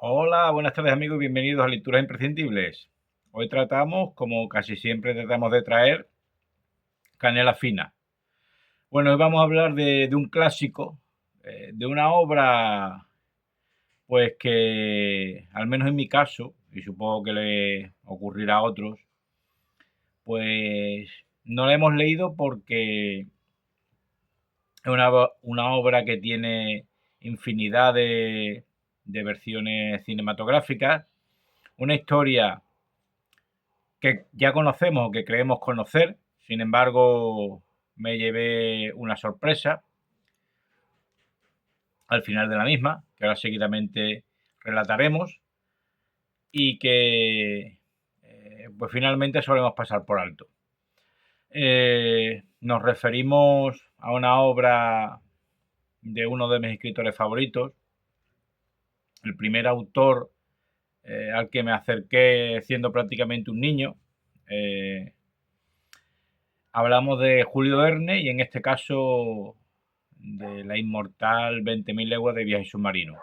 Hola, buenas tardes amigos y bienvenidos a Lecturas Imprescindibles. Hoy tratamos, como casi siempre tratamos de traer, canela fina. Bueno, hoy vamos a hablar de un clásico, de una obra, pues que, al menos en mi caso, y supongo que le ocurrirá a otros, pues no la hemos leído porque es una obra que tiene infinidad de versiones cinematográficas, una historia que ya conocemos o que creemos conocer. Sin embargo, me llevé una sorpresa al final de la misma, que ahora seguidamente relataremos y que pues finalmente solemos pasar por alto. Nos referimos a una obra de uno de mis escritores favoritos, el primer autor al que me acerqué siendo prácticamente un niño. Hablamos de Julio Verne y en este caso de la inmortal 20.000 leguas de viaje submarino.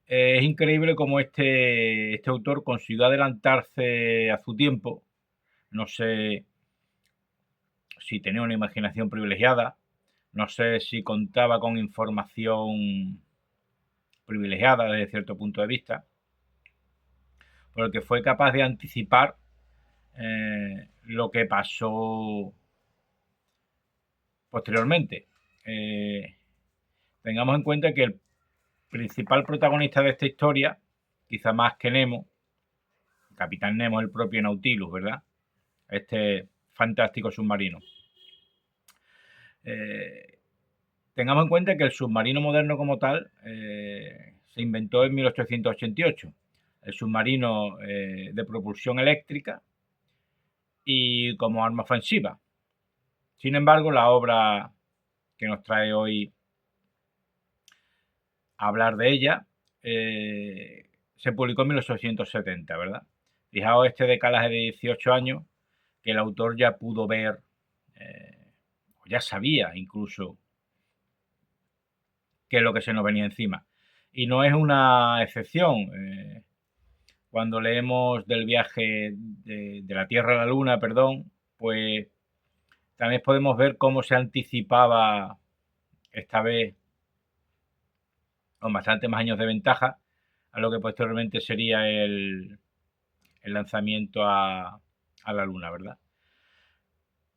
Es increíble cómo este autor consiguió adelantarse a su tiempo. No sé si tenía una imaginación privilegiada, no sé si contaba con información privilegiada desde cierto punto de vista, porque fue capaz de anticipar lo que pasó posteriormente. Tengamos en cuenta que el principal protagonista de esta historia, quizá más que Nemo, Capitán Nemo, el propio Nautilus, ¿verdad? Este fantástico submarino. Tengamos en cuenta que el submarino moderno como tal se inventó en 1888. El submarino de propulsión eléctrica y como arma ofensiva. Sin embargo, la obra que nos trae hoy a hablar de ella se publicó en 1870, ¿verdad? Fijaos este decalaje de 18 años que el autor ya pudo ver, ya sabía incluso qué es lo que se nos venía encima. Y no es una excepción. Cuando leemos del viaje de la Tierra a la Luna, perdón, pues también podemos ver cómo se anticipaba esta vez con bastante más años de ventaja a lo que posteriormente sería el lanzamiento a la Luna, ¿verdad?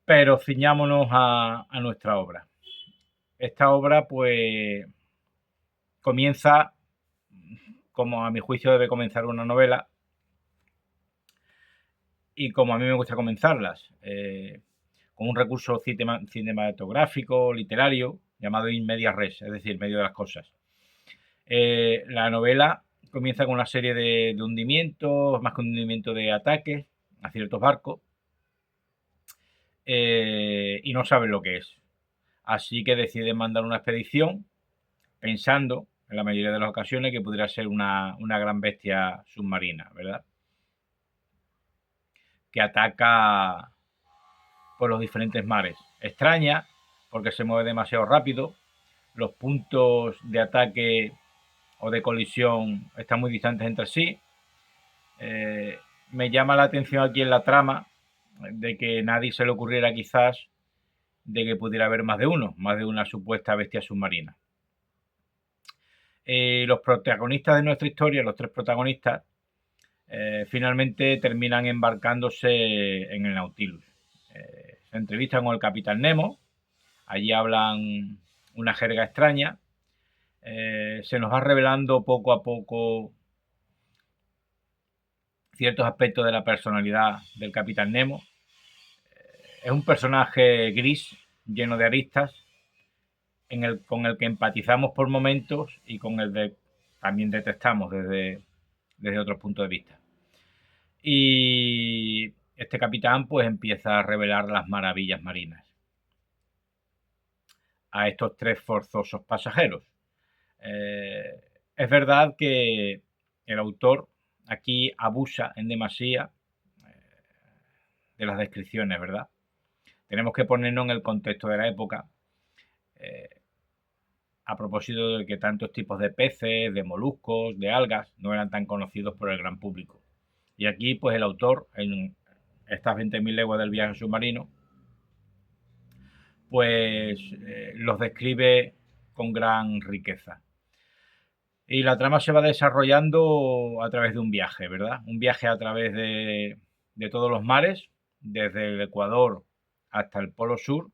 Pero ciñámonos a nuestra obra. Esta obra, pues, comienza como a mi juicio debe comenzar una novela y como a mí me gusta comenzarlas, con un recurso cinematográfico, literario, llamado in media res, es decir, medio de las cosas. La novela comienza con una serie de hundimientos, más que hundimiento de ataques a ciertos barcos, y no saben lo que es. Así que deciden mandar una expedición pensando, en la mayoría de las ocasiones, que pudiera ser una gran bestia submarina, ¿verdad? Que ataca por los diferentes mares. Extraña, porque se mueve demasiado rápido, los puntos de ataque o de colisión están muy distantes entre sí. Me llama la atención aquí en la trama de que nadie se le ocurriera quizás de que pudiera haber más de uno, más de una supuesta bestia submarina. Los protagonistas de nuestra historia, los tres protagonistas, finalmente terminan embarcándose en el Nautilus. Se entrevistan con el Capitán Nemo, allí hablan una jerga extraña, se nos va revelando poco a poco ciertos aspectos de la personalidad del Capitán Nemo. Es un personaje gris, lleno de aristas, con el que empatizamos por momentos y con el que también detestamos desde otros puntos de vista. Y este capitán pues empieza a revelar las maravillas marinas a estos tres forzosos pasajeros. Es verdad que el autor aquí abusa en demasía de las descripciones, ¿verdad? Tenemos que ponernos en el contexto de la época. a propósito de que tantos tipos de peces, de moluscos, de algas, no eran tan conocidos por el gran público. Y aquí, pues el autor, en estas 20.000 leguas del viaje submarino, pues los describe con gran riqueza. Y la trama se va desarrollando a través de un viaje, ¿verdad? Un viaje a través de todos los mares, desde el Ecuador hasta el Polo Sur,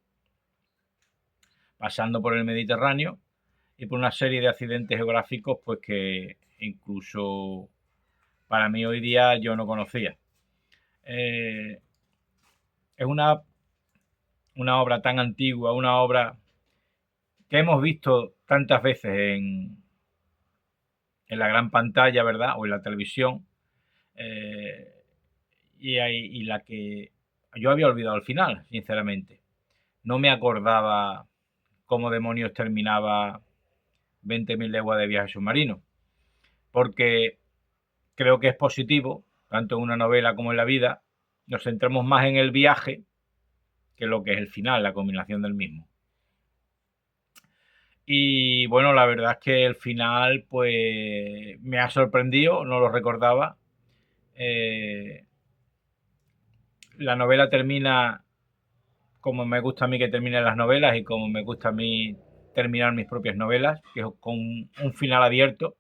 pasando por el Mediterráneo y por una serie de accidentes geográficos, pues que incluso para mí hoy día yo no conocía. Es una obra tan antigua, una obra que hemos visto tantas veces en la gran pantalla, ¿verdad? O en la televisión. Y la que yo había olvidado al final, sinceramente. No me acordaba cómo demonios terminaba 20.000 leguas de viaje submarino. Porque creo que es positivo, tanto en una novela como en la vida, nos centramos más en el viaje que lo que es el final, la combinación del mismo. Y bueno, la verdad es que el final pues me ha sorprendido, no lo recordaba. La novela termina como me gusta a mí que terminen las novelas y como me gusta a mí terminar mis propias novelas, que es con un final abierto.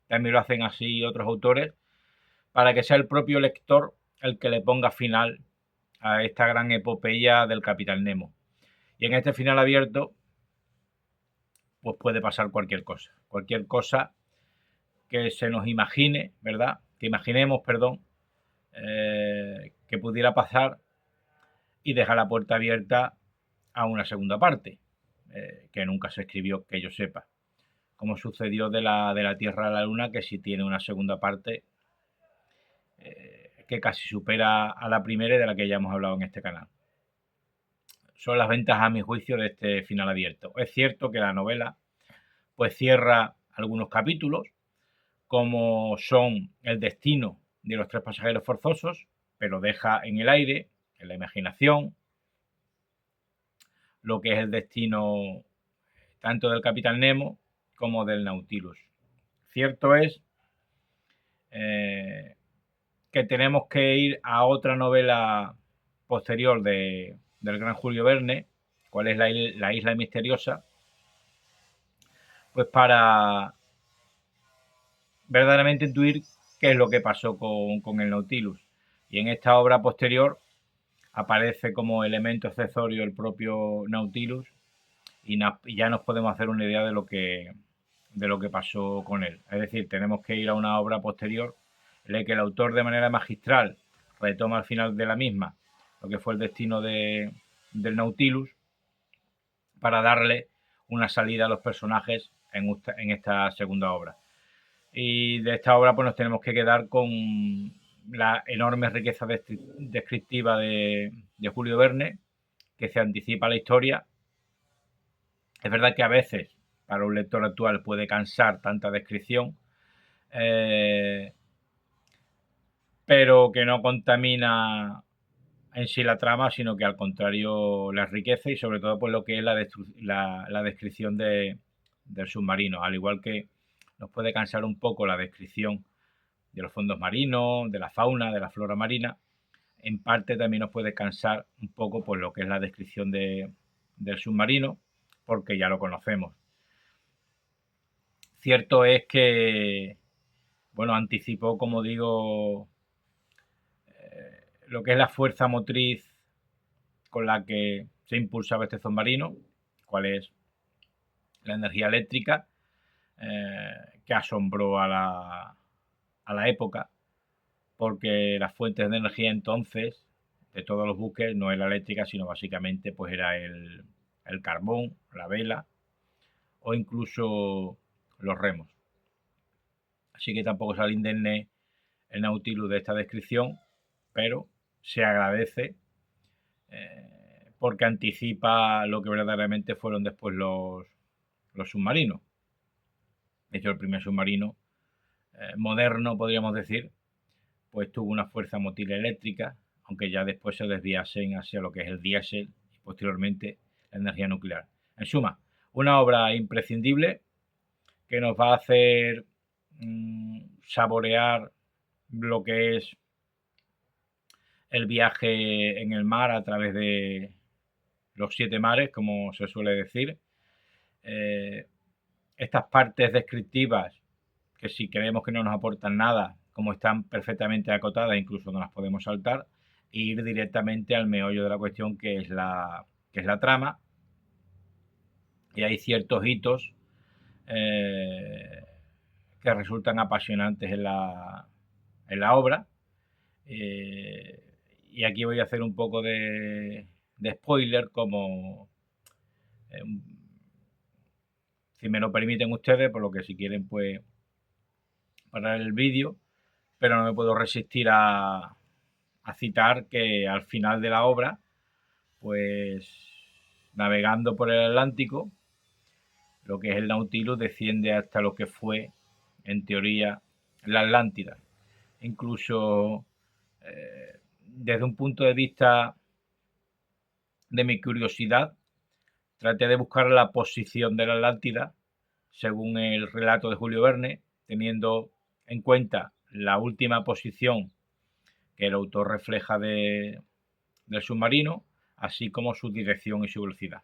También lo hacen así otros autores, para que sea el propio lector el que le ponga final a esta gran epopeya del Capitán Nemo. Y en este final abierto, pues puede pasar cualquier cosa que se nos imagine, ¿verdad? Que imaginemos, perdón, que pudiera pasar y deja la puerta abierta a una segunda parte, que nunca se escribió, que yo sepa. Como sucedió de la Tierra a la Luna, que sí tiene una segunda parte que casi supera a la primera y de la que ya hemos hablado en este canal. Son las ventajas, a mi juicio, de este final abierto. Es cierto que la novela pues cierra algunos capítulos, como son el destino de los 3 pasajeros forzosos, pero deja en el aire, en la imaginación, lo que es el destino tanto del Capitán Nemo como del Nautilus. Cierto es que tenemos que ir a otra novela posterior del gran Julio Verne, cuál es la isla misteriosa, pues para verdaderamente intuir qué es lo que pasó con el Nautilus. Y en esta obra posterior aparece como elemento accesorio el propio Nautilus y ya nos podemos hacer una idea de lo que pasó con él. Es decir, tenemos que ir a una obra posterior en la que el autor de manera magistral retoma al final de la misma lo que fue el destino del Nautilus para darle una salida a los personajes en esta segunda obra. Y de esta obra pues nos tenemos que quedar con la enorme riqueza descriptiva de Julio Verne, que se anticipa a la historia. Es verdad que a veces para un lector actual puede cansar tanta descripción, pero que no contamina en sí la trama, sino que al contrario la enriquece y sobre todo pues lo que es la descripción del submarino, al igual que nos puede cansar un poco la descripción de los fondos marinos, de la fauna, de la flora marina. En parte también nos puede cansar un poco pues lo que es la descripción del submarino, porque ya lo conocemos. Cierto es que, bueno, anticipó, como digo, lo que es la fuerza motriz con la que se impulsaba este submarino, cuál es la energía eléctrica, que asombró a la época, porque las fuentes de energía entonces de todos los buques no era eléctrica, sino básicamente pues era el carbón, la vela o incluso los remos. Así que tampoco sale indemne el Nautilus de esta descripción, pero se agradece porque anticipa lo que verdaderamente fueron después los submarinos. De hecho, el primer submarino moderno, podríamos decir, pues tuvo una fuerza motriz eléctrica, aunque ya después se desviasen hacia lo que es el diésel y posteriormente la energía nuclear. En suma, Una obra imprescindible que nos va a hacer saborear lo que es el viaje en el mar a través de los 7 mares, como se suele decir. Estas partes descriptivas, que si creemos que no nos aportan nada, como están perfectamente acotadas, incluso no las podemos saltar, e ir directamente al meollo de la cuestión, que es la trama. Y hay ciertos hitos que resultan apasionantes en la obra. Y aquí voy a hacer un poco de spoiler, como si me lo permiten ustedes, por lo que si quieren pues parar el vídeo, pero no me puedo resistir a citar que al final de la obra, pues navegando por el Atlántico, lo que es el Nautilus desciende hasta lo que fue, en teoría, la Atlántida. Incluso desde un punto de vista de mi curiosidad, traté de buscar la posición de la Atlántida según el relato de Julio Verne, teniendo en cuenta la última posición que el autor refleja del submarino, así como su dirección y su velocidad.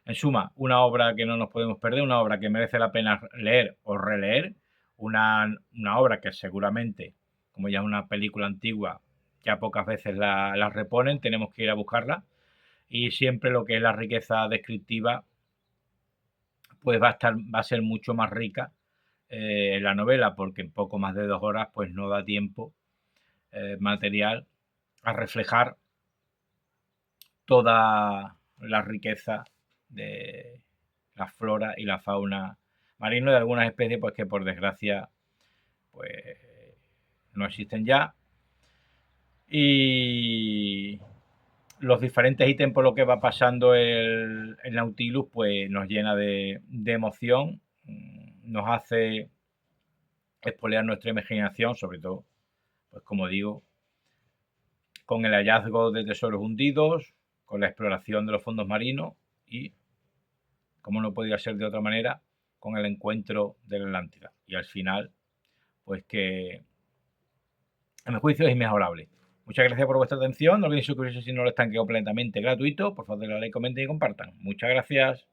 En suma, una obra que no nos podemos perder, una obra que merece la pena leer o releer, una obra que seguramente, como ya es una película antigua, ya pocas veces la reponen, tenemos que ir a buscarla, y siempre lo que es la riqueza descriptiva pues va a ser mucho más rica en la novela, porque en poco más de 2 horas pues no da tiempo material a reflejar toda la riqueza de la flora y la fauna marina, de algunas especies pues que por desgracia pues no existen ya, y los diferentes ítems por lo que va pasando el Nautilus pues nos llena de emoción, nos hace espolear nuestra imaginación, sobre todo, pues como digo, con el hallazgo de tesoros hundidos, con la exploración de los fondos marinos y, como no podía ser de otra manera, con el encuentro de la Atlántida. Y al final, pues que a mi juicio es inmejorable. Muchas gracias por vuestra atención. No olviden suscribirse si no lo están, que es completamente gratuito. Por favor, denle like, comenten y compartan. Muchas gracias.